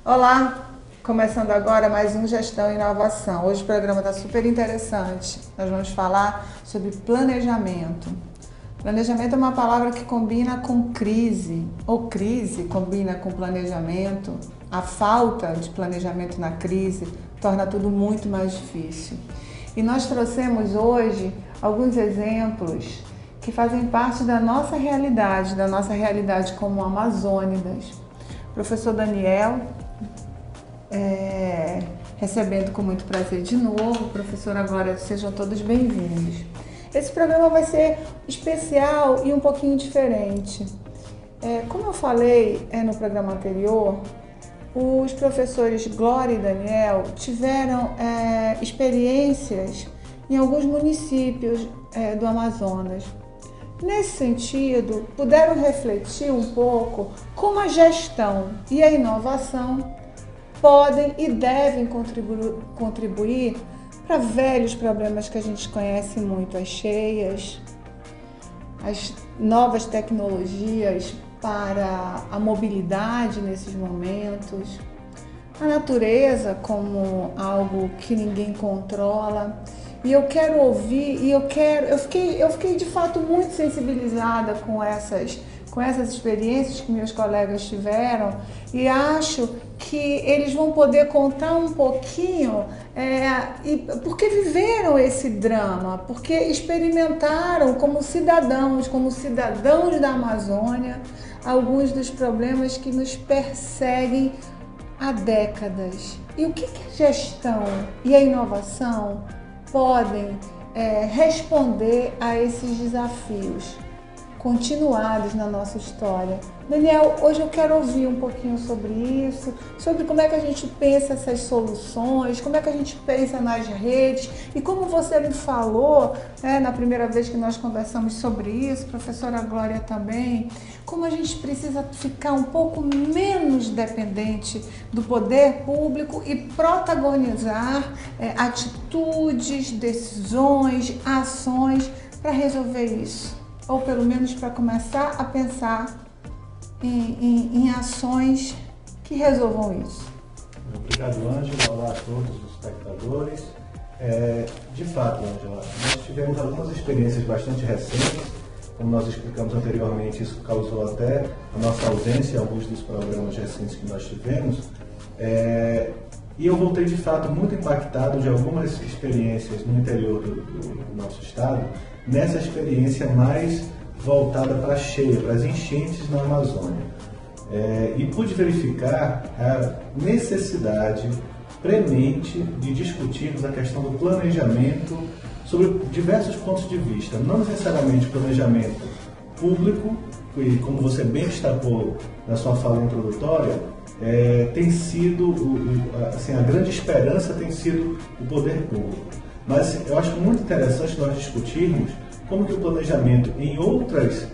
Olá, começando agora mais um Gestão e Inovação. Hoje o programa está super interessante. Nós vamos falar sobre planejamento. Planejamento é uma palavra que combina com crise, ou crise combina com planejamento. A falta de planejamento na crise torna tudo muito mais difícil. E nós trouxemos hoje alguns exemplos que fazem parte da nossa realidade como amazônidas. Professor Daniel, recebendo com muito prazer de novo. Professora Glória, sejam todos bem-vindos. Esse programa vai ser especial e um pouquinho diferente. Como eu falei no programa anterior, os professores Glória e Daniel tiveram experiências em alguns municípios do Amazonas. Nesse sentido, puderam refletir um pouco como a gestão e a inovação podem e devem contribuir para velhos problemas que a gente conhece muito, as cheias, as novas tecnologias para a mobilidade nesses momentos, a natureza como algo que ninguém controla. E eu quero ouvir, eu fiquei de fato muito sensibilizada com essas experiências que meus colegas tiveram, e acho que eles vão poder contar um pouquinho porque viveram esse drama, porque experimentaram como cidadãos da Amazônia, alguns dos problemas que nos perseguem há décadas. E o que a gestão e a inovação podem responder a esses desafios continuados na nossa história? Daniel, hoje eu quero ouvir um pouquinho sobre isso, sobre como é que a gente pensa essas soluções, como é que a gente pensa nas redes, e como você me falou na primeira vez que nós conversamos sobre isso, professora Glória também, como a gente precisa ficar um pouco menos dependente do poder público e protagonizar atitudes, decisões, ações para resolver isso. Ou pelo menos para começar a pensar em ações que resolvam isso. Obrigado, Ângela. Olá a todos os espectadores. De fato, Ângela, nós tivemos algumas experiências bastante recentes. Como nós explicamos anteriormente, isso causou até a nossa ausência em alguns dos programas recentes que nós tivemos. E eu voltei, de fato, muito impactado de algumas experiências no interior do nosso estado, nessa experiência mais voltada para a cheia, para as enchentes na Amazônia. E pude verificar a necessidade premente de discutirmos a questão do planejamento sobre diversos pontos de vista, não necessariamente planejamento público, e como você bem destacou na sua fala introdutória, tem sido, a grande esperança tem sido o poder público. Mas eu acho muito interessante nós discutirmos como que o planejamento em outras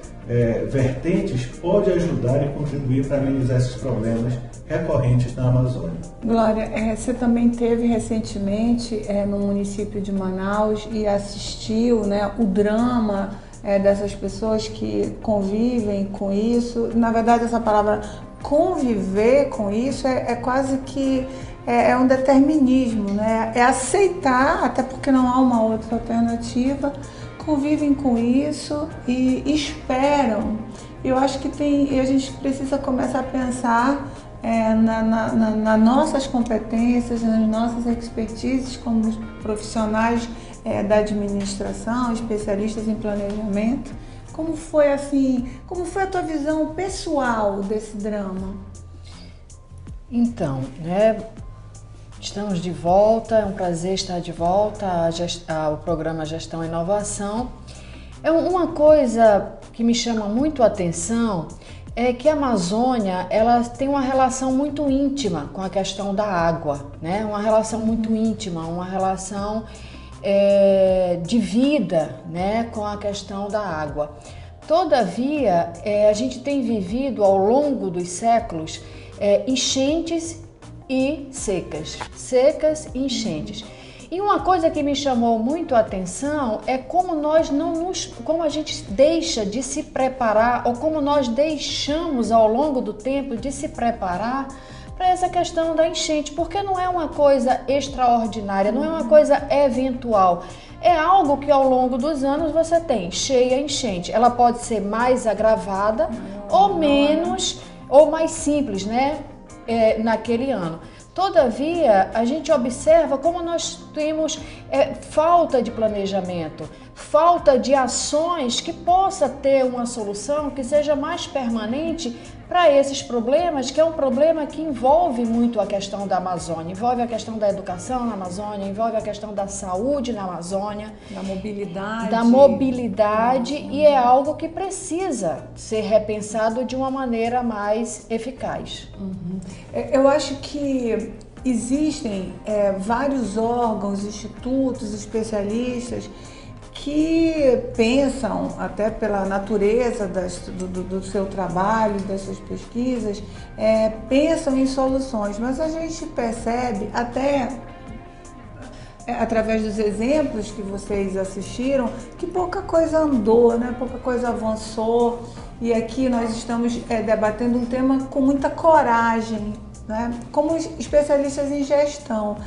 vertentes pode ajudar e contribuir para amenizar esses problemas recorrentes na Amazônia. Glória, você também esteve recentemente no município de Manaus e assistiu o drama dessas pessoas que convivem com isso. Na verdade, essa palavra conviver com isso é quase que um determinismo, é aceitar, até porque não há uma outra alternativa, convivem com isso e esperam. Eu acho que a gente precisa começar a pensar nas nossas competências, nas nossas expertises como profissionais da administração, especialistas em planejamento. Como foi a tua visão pessoal desse drama? Então, estamos de volta, é um prazer estar de volta ao programa Gestão e Inovação. Uma coisa que me chama muito a atenção é que a Amazônia ela tem uma relação muito íntima com a questão da água, uma relação muito íntima, uma relação de vida com a questão da água. Todavia, a gente tem vivido ao longo dos séculos enchentes e secas e enchentes. E uma coisa que me chamou muito a atenção é como como a gente deixa de se preparar, ou como nós deixamos ao longo do tempo de se preparar para essa questão da enchente, porque não é uma coisa extraordinária, não é uma coisa eventual. É algo que ao longo dos anos você tem cheia, enchente. Ela pode ser mais agravada ou menos, ou mais simples, né? Naquele ano. Todavia, a gente observa como nós temos falta de planejamento, falta de ações que possa ter uma solução que seja mais permanente para esses problemas, que é um problema que envolve muito a questão da Amazônia, envolve a questão da educação na Amazônia, envolve a questão da saúde na Amazônia, da mobilidade, e é algo que precisa ser repensado de uma maneira mais eficaz. Eu acho que existem vários órgãos, institutos, especialistas que pensam, até pela natureza do seu trabalho, das suas pesquisas, pensam em soluções, mas a gente percebe até através dos exemplos que vocês assistiram que pouca coisa andou, né? Pouca coisa avançou, e aqui nós estamos debatendo um tema com muita coragem, né? Como especialistas em gestão.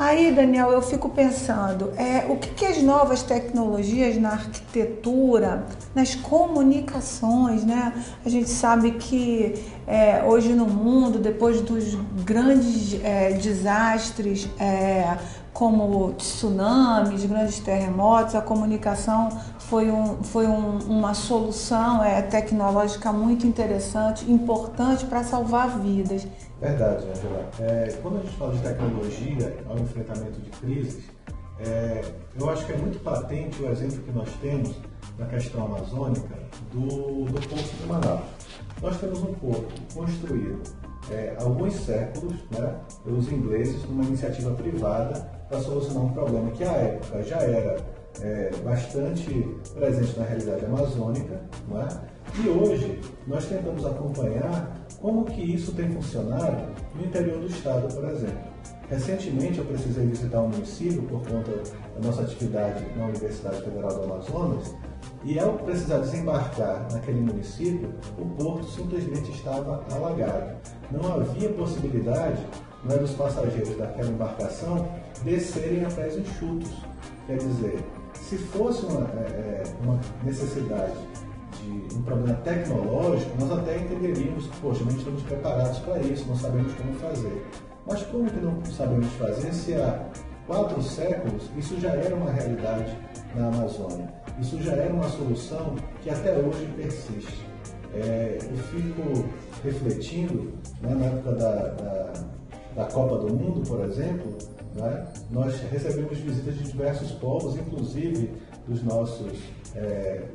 Aí, Daniel, eu fico pensando, o que as novas tecnologias na arquitetura, nas comunicações, né? A gente sabe que hoje no mundo, depois dos grandes desastres, como tsunamis, grandes terremotos, a comunicação foi uma solução tecnológica muito interessante, importante para salvar vidas. Verdade, Angela. Quando a gente fala de tecnologia ao enfrentamento de crises, eu acho que é muito patente o exemplo que nós temos na questão amazônica do Porto de Manaus. Nós temos um porto construído há alguns séculos, né, pelos ingleses, numa iniciativa privada para solucionar um problema que à época já era bastante presente na realidade amazônica, não é? E hoje nós tentamos acompanhar como que isso tem funcionado no interior do estado, por exemplo. Recentemente eu precisei visitar um município por conta da nossa atividade na Universidade Federal do Amazonas, e ao precisar desembarcar naquele município, o porto simplesmente estava alagado. Não havia possibilidade, dos passageiros daquela embarcação descerem a pés enxutos. Quer dizer, se fosse uma necessidade de um problema tecnológico, nós até entenderíamos que, poxa, não estamos preparados para isso, não sabemos como fazer. Mas como que não sabemos fazer se há 4 séculos isso já era uma realidade na Amazônia? Isso já era uma solução que até hoje persiste. Eu fico refletindo, né, na época da Copa do Mundo, por exemplo, né, nós recebemos visitas de diversos povos, inclusive dos nossos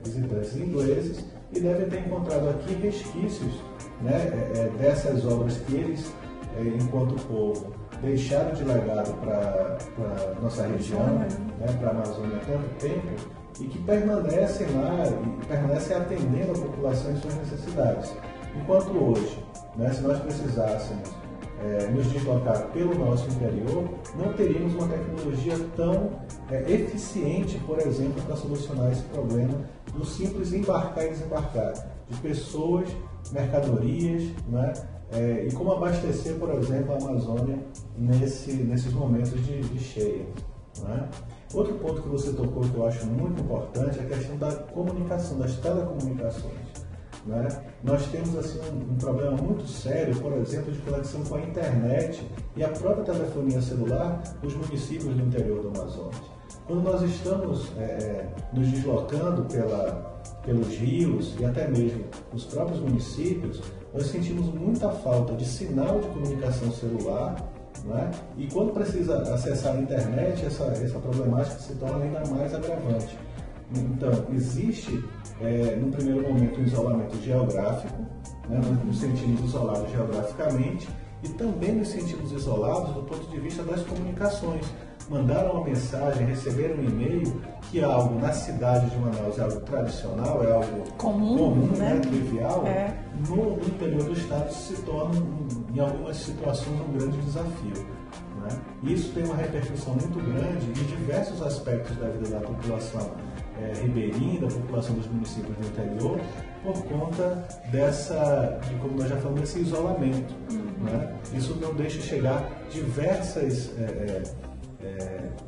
visitantes ingleses, e devem ter encontrado aqui resquícios, né, dessas obras que eles, enquanto povo, deixaram de legado para a nossa região, né, para a Amazônia há tanto tempo, e que permanecem lá e permanecem atendendo a população em suas necessidades. Enquanto hoje, né, se nós precisássemos nos deslocar pelo nosso interior, não teríamos uma tecnologia tão eficiente, por exemplo, para solucionar esse problema do simples embarcar e desembarcar de pessoas, mercadorias, né, e como abastecer, por exemplo, a Amazônia nesses momentos de cheia. Né? Outro ponto que você tocou que eu acho muito importante é a questão da comunicação, das telecomunicações. Né? Nós temos assim, um problema muito sério, por exemplo, de conexão com a internet e a própria telefonia celular nos municípios do interior do Amazonas. Quando nós estamos nos deslocando pelos rios e até mesmo nos próprios municípios, nós sentimos muita falta de sinal de comunicação celular, né? E quando precisa acessar a internet, essa problemática se torna ainda mais agravante. Então, existe, no primeiro momento, um isolamento geográfico, né? Nós nos sentimos isolados geograficamente e também nos sentimos isolados do ponto de vista das comunicações. Mandar uma mensagem, receber um e-mail, que é algo na cidade de Manaus, é algo tradicional, é algo comum, né? Trivial, no interior do estado se torna, em algumas situações, um grande desafio. Né? Isso tem uma repercussão muito grande em diversos aspectos da vida da população, ribeirinha, da população dos municípios do interior, por conta de como nós já falamos, desse isolamento. Né? Isso não deixa chegar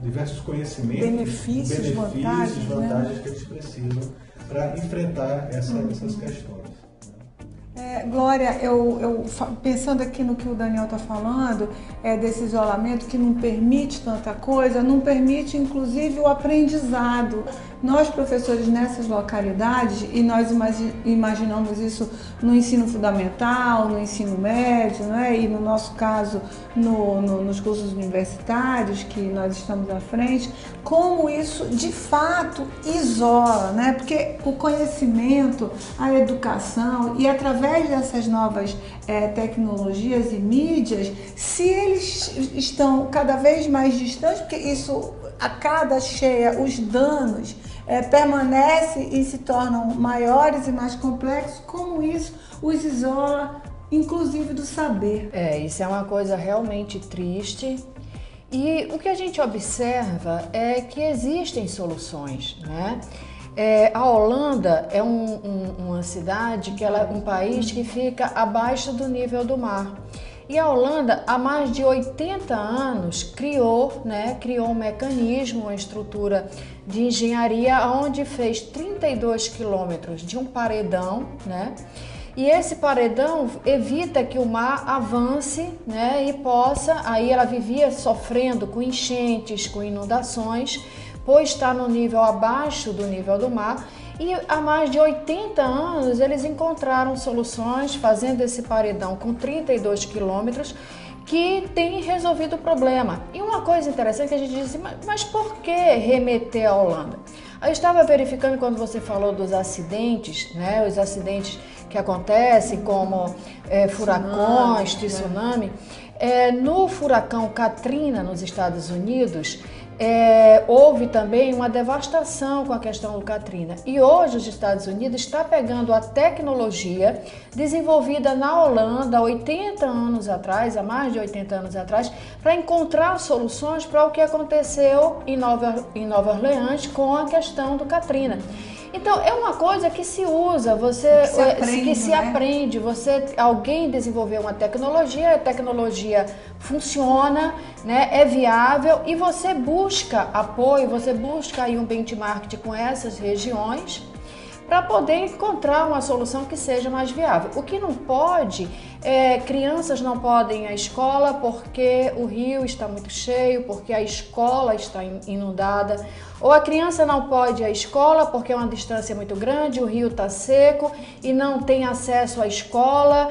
diversos conhecimentos, benefícios, vantagens, né? Que eles precisam para enfrentar essas questões. Glória, eu pensando aqui no que o Daniel está falando, desse isolamento que não permite tanta coisa, não permite inclusive o aprendizado. Nós, professores nessas localidades, e nós imaginamos isso no ensino fundamental, no ensino médio, né? E no nosso caso, nos cursos universitários, que nós estamos à frente, como isso de fato isola, né? Porque o conhecimento, a educação, e através dessas novas tecnologias e mídias, se eles estão cada vez mais distantes, porque isso, a cada cheia, os danos permanecem e se tornam maiores e mais complexos, como isso os isola, inclusive do saber. Isso é uma coisa realmente triste. E o que a gente observa é que existem soluções, né? A Holanda é uma cidade, um país que fica abaixo do nível do mar. E a Holanda, há mais de 80 anos, criou um mecanismo, uma estrutura de engenharia, onde fez 32 quilômetros de um paredão, né? E esse paredão evita que o mar avance, né? E possa, aí ela vivia sofrendo com enchentes, com inundações, pois está no nível abaixo do nível do mar. E há mais de 80 anos eles encontraram soluções fazendo esse paredão com 32 quilômetros que tem resolvido o problema. E uma coisa interessante que a gente disse, mas por que remeter à Holanda? Eu estava verificando quando você falou dos acidentes, né? Os acidentes que acontecem como furacões, tsunami. No furacão Katrina, nos Estados Unidos, houve também uma devastação com a questão do Katrina. E hoje os Estados Unidos está pegando a tecnologia desenvolvida na Holanda há 80 anos atrás, há mais de 80 anos atrás, para encontrar soluções para o que aconteceu em Nova Orleans com a questão do Katrina. Então, é uma coisa que se usa, que se aprende. Alguém desenvolveu uma tecnologia, a tecnologia funciona, né, é viável, e você busca apoio, você busca aí um benchmark com essas regiões para poder encontrar uma solução que seja mais viável. O que não pode crianças não podem ir à escola porque o rio está muito cheio, porque a escola está inundada, ou a criança não pode ir à escola porque é uma distância muito grande, o rio está seco e não tem acesso à escola,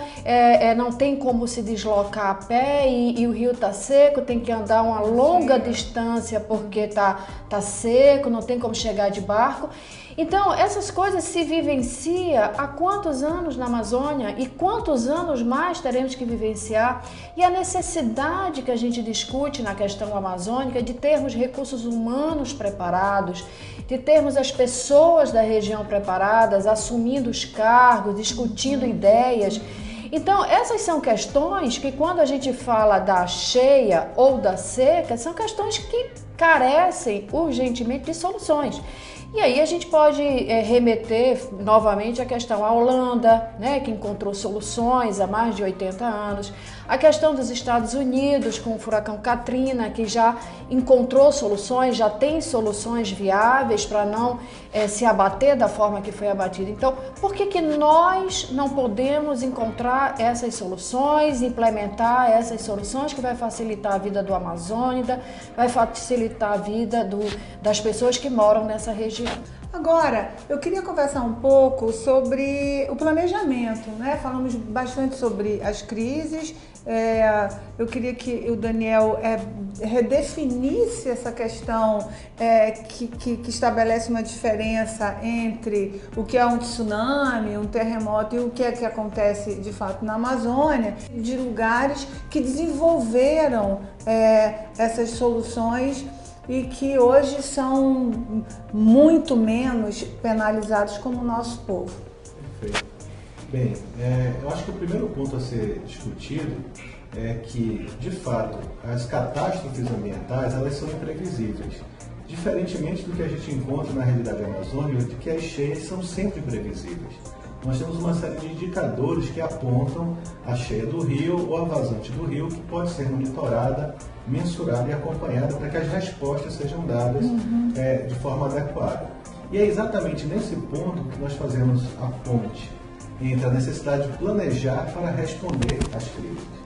não tem como se deslocar a pé e o rio está seco, tem que andar uma longa distância porque está seco, não tem como chegar de barco. Então, essas coisas se vivencia há quantos anos na Amazônia e quantos anos mais teremos que vivenciar? E a necessidade que a gente discute na questão amazônica de termos recursos humanos preparados, de termos as pessoas da região preparadas, assumindo os cargos, discutindo ideias. Então, essas são questões que, quando a gente fala da cheia ou da seca, são questões que carecem urgentemente de soluções. E aí a gente pode remeter novamente à questão à Holanda, né, que encontrou soluções há mais de 80 anos, a questão dos Estados Unidos com o furacão Katrina, que já encontrou soluções, já tem soluções viáveis para não se abater da forma que foi abatido. Então, por que nós não podemos encontrar essas soluções, implementar essas soluções que vai facilitar a vida do amazônida, vai facilitar a vida das pessoas que moram nessa região? Agora, eu queria conversar um pouco sobre o planejamento, né? Falamos bastante sobre as crises. Eu queria que o Daniel redefinisse essa questão que estabelece uma diferença entre o que é um tsunami, um terremoto e o que é que acontece de fato na Amazônia, de lugares que desenvolveram essas soluções e que hoje são muito menos penalizados como o nosso povo. Perfeito. Bem, eu acho que o primeiro ponto a ser discutido é que, de fato, as catástrofes ambientais, elas são imprevisíveis. Diferentemente do que a gente encontra na realidade amazônica, de que as cheias são sempre previsíveis. Nós temos uma série de indicadores que apontam a cheia do rio ou a vazante do rio, que pode ser monitorada, mensurada e acompanhada para que as respostas sejam dadas de forma adequada. E é exatamente nesse ponto que nós fazemos a ponte entre a necessidade de planejar para responder às crises.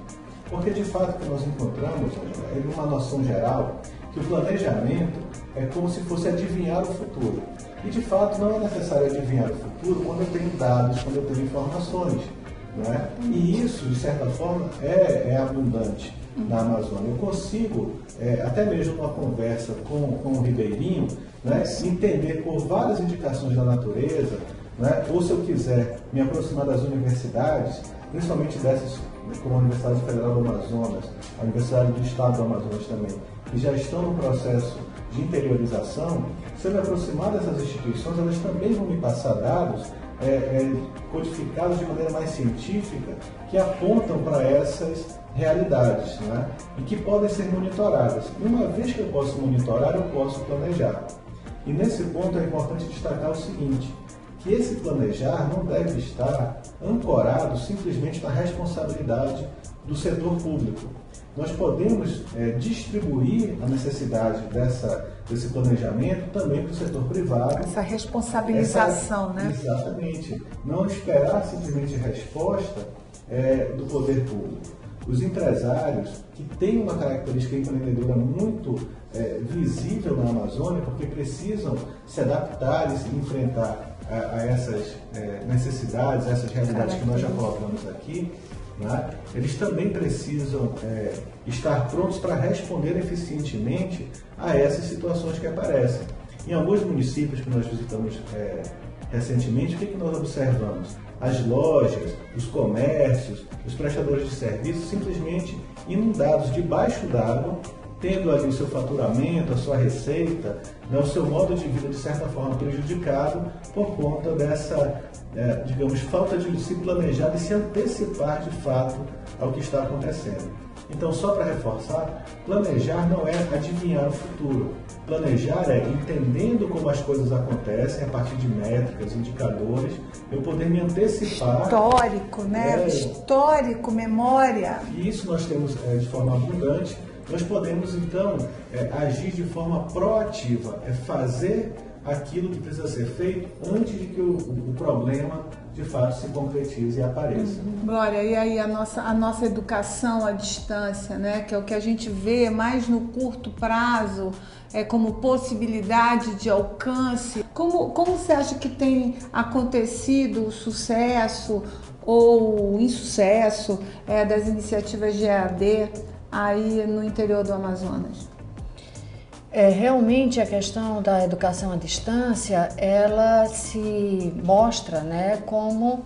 Porque, de fato, o que nós encontramos, é uma noção geral, que o planejamento é como se fosse adivinhar o futuro. E, de fato, não é necessário adivinhar o futuro quando eu tenho dados, quando eu tenho informações. Não é? E isso, de certa forma, é abundante na Amazônia. Eu consigo, até mesmo numa conversa com o ribeirinho, né, entender por várias indicações da natureza, né, ou se eu quiser me aproximar das universidades, principalmente dessas como a Universidade Federal do Amazonas, a Universidade do Estado do Amazonas também, que já estão no processo de interiorização, se eu me aproximar dessas instituições, elas também vão me passar dados codificados de maneira mais científica, que apontam para essas realidades, né? E que podem ser monitoradas. E uma vez que eu posso monitorar, eu posso planejar. E nesse ponto é importante destacar o seguinte, que esse planejar não deve estar ancorado simplesmente na responsabilidade do setor público. Nós podemos distribuir a necessidade desse planejamento também para o setor privado. Essa responsabilização, né? Exatamente. Não esperar simplesmente resposta do poder público. Os empresários, que têm uma característica empreendedora muito visível na Amazônia, porque precisam se adaptar e se enfrentar a essas necessidades, a essas realidades que nós já colocamos aqui, né? Eles também precisam estar prontos para responder eficientemente a essas situações que aparecem. Em alguns municípios que nós visitamos recentemente, o que nós observamos? As lojas, os comércios, os prestadores de serviços simplesmente inundados debaixo d'água, tendo ali o seu faturamento, a sua receita, né, o seu modo de vida de certa forma prejudicado por conta dessa, digamos, falta de se planejar e se antecipar de fato ao que está acontecendo. Então, só para reforçar, planejar não é adivinhar o futuro. Planejar é, entendendo como as coisas acontecem, a partir de métricas, indicadores, eu poder me antecipar. Histórico, né? Histórico, memória. E isso nós temos de forma abundante. Nós podemos, então, agir de forma proativa, fazer aquilo que precisa ser feito antes de que o problema, de fato, se concretize e apareça. Glória, e aí a nossa educação à distância, né, que é o que a gente vê mais no curto prazo, como possibilidade de alcance. Como você acha que tem acontecido o sucesso ou o insucesso das iniciativas de EAD aí no interior do Amazonas? Realmente a questão da educação à distância, ela se mostra, né, como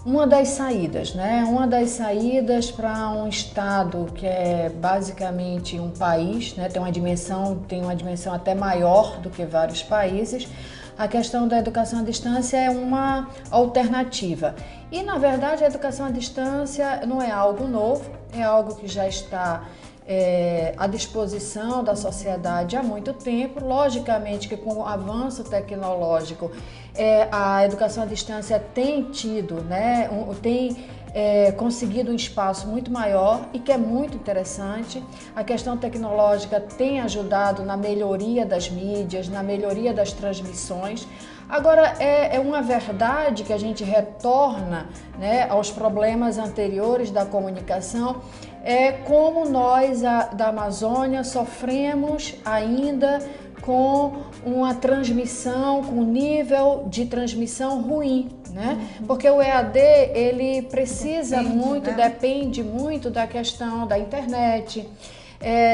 uma das saídas, né? Uma das saídas para um estado que é basicamente um país, né? Tem uma dimensão até maior do que vários países. A questão da educação à distância é uma alternativa. E, na verdade, a educação à distância não é algo novo, é algo que já está à disposição da sociedade há muito tempo. Logicamente que com o avanço tecnológico, a educação à distância tem tido, né, conseguido um espaço muito maior e que é muito interessante. A questão tecnológica tem ajudado na melhoria das mídias, na melhoria das transmissões. Agora, é uma verdade que a gente retorna, né, aos problemas anteriores da comunicação, como nós da Amazônia sofremos ainda com uma transmissão, com nível de transmissão ruim, né? Porque o EAD, ele precisa depende muito da questão da internet,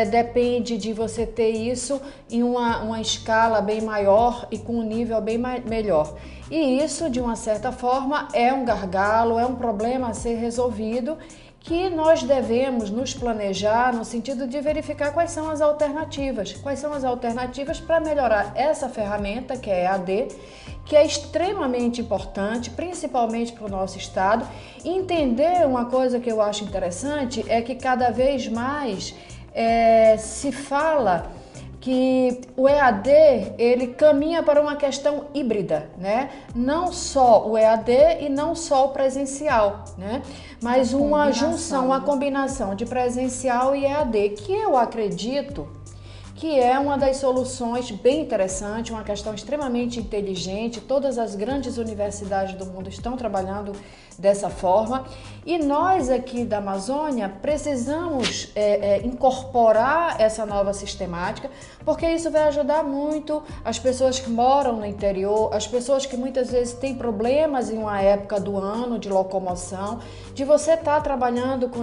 depende de você ter isso em uma escala bem maior e com um nível bem melhor. E isso, de uma certa forma, é um gargalo, é um problema a ser resolvido, que nós devemos nos planejar no sentido de verificar quais são as alternativas para melhorar essa ferramenta que é a EAD, que é extremamente importante, principalmente para o nosso estado. Entender uma coisa que eu acho interessante é que cada vez mais se fala que o EAD ele caminha para uma questão híbrida, né? Não só o EAD e não só o presencial, né? Mas uma junção, uma combinação de presencial e EAD, que eu acredito que é uma das soluções bem interessante, uma questão extremamente inteligente. Todas as grandes universidades do mundo estão trabalhando dessa forma e nós aqui da Amazônia precisamos incorporar essa nova sistemática, porque isso vai ajudar muito as pessoas que moram no interior, as pessoas que muitas vezes têm problemas em uma época do ano de locomoção, de você estar trabalhando com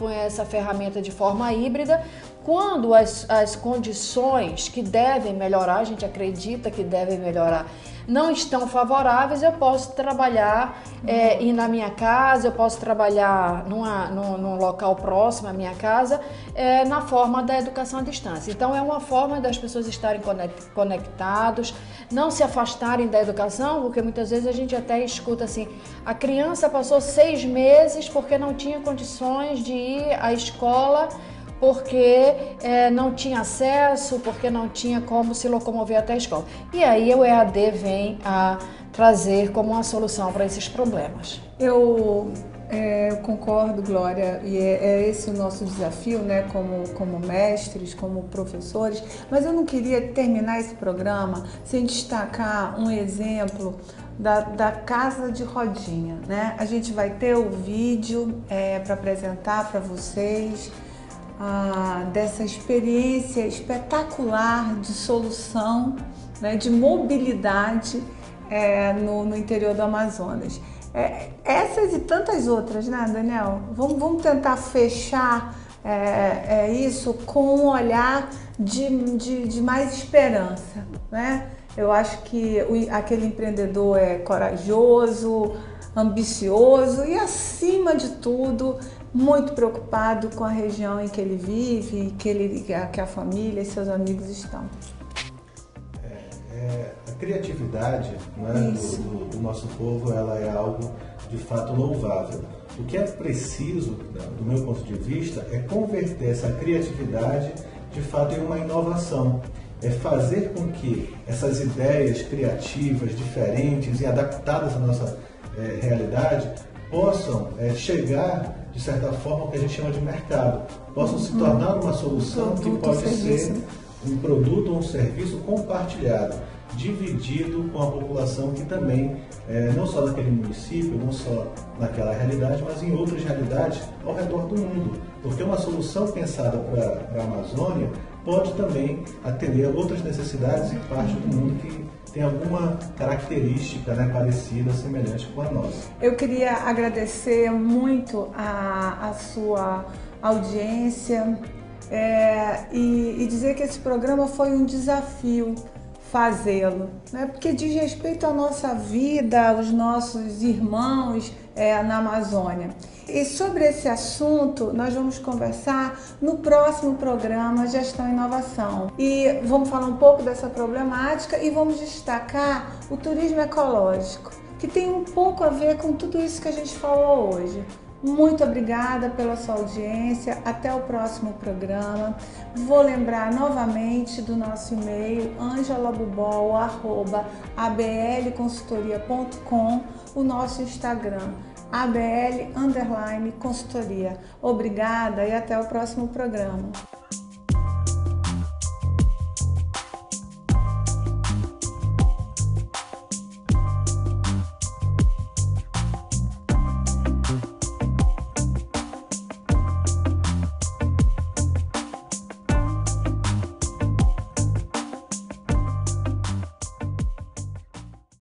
essa ferramenta de forma híbrida, quando as condições que devem melhorar, a gente acredita que devem melhorar, não estão favoráveis, eu posso trabalhar ir na minha casa, eu posso trabalhar num local próximo à minha casa, na forma da educação à distância. Então é uma forma das pessoas estarem conectados, não se afastarem da educação, porque muitas vezes a gente até escuta assim, a criança passou 6 meses porque não tinha condições de ir à escola, porque não tinha acesso, porque não tinha como se locomover até a escola. E aí o EAD vem a trazer como uma solução para esses problemas. Eu concordo, Glória, e é esse o nosso desafio, né, como mestres, como professores, mas eu não queria terminar esse programa sem destacar um exemplo da Casa de Rodinha, né? A gente vai ter o vídeo para apresentar para vocês, dessa experiência espetacular de solução, né, de mobilidade no interior do Amazonas. Essas e tantas outras, né, Daniel? Vamos tentar fechar isso com um olhar de mais esperança, né? Eu acho que aquele empreendedor é corajoso, ambicioso e, acima de tudo, muito preocupado com a região em que ele vive, que a família e seus amigos estão. A criatividade, né, do nosso povo, ela é algo de fato louvável. O que é preciso, do meu ponto de vista, é converter essa criatividade de fato em uma inovação. É fazer com que essas ideias criativas, diferentes e adaptadas à nossa realidade possam chegar, de certa forma, ao que a gente chama de mercado, possam se tornar uma solução que pode ser um produto ou um serviço compartilhado, dividido com a população que também, não só naquele município, não só naquela realidade, mas em outras realidades ao redor do mundo. Porque uma solução pensada para a Amazônia pode também atender a outras necessidades em parte do mundo que tem alguma característica, né, parecida, semelhante com a nossa. Eu queria agradecer muito a sua audiência e dizer que esse programa foi um desafio fazê-lo, né? Porque diz respeito à nossa vida, aos nossos irmãos na Amazônia. E sobre esse assunto nós vamos conversar no próximo programa Gestão e Inovação. E vamos falar um pouco dessa problemática e vamos destacar o turismo ecológico, que tem um pouco a ver com tudo isso que a gente falou hoje. Muito obrigada pela sua audiência, até o próximo programa. Vou lembrar novamente do nosso e-mail angelabubol@ablconsultoria.com, o nosso Instagram abl_consultoria. Obrigada e até o próximo programa.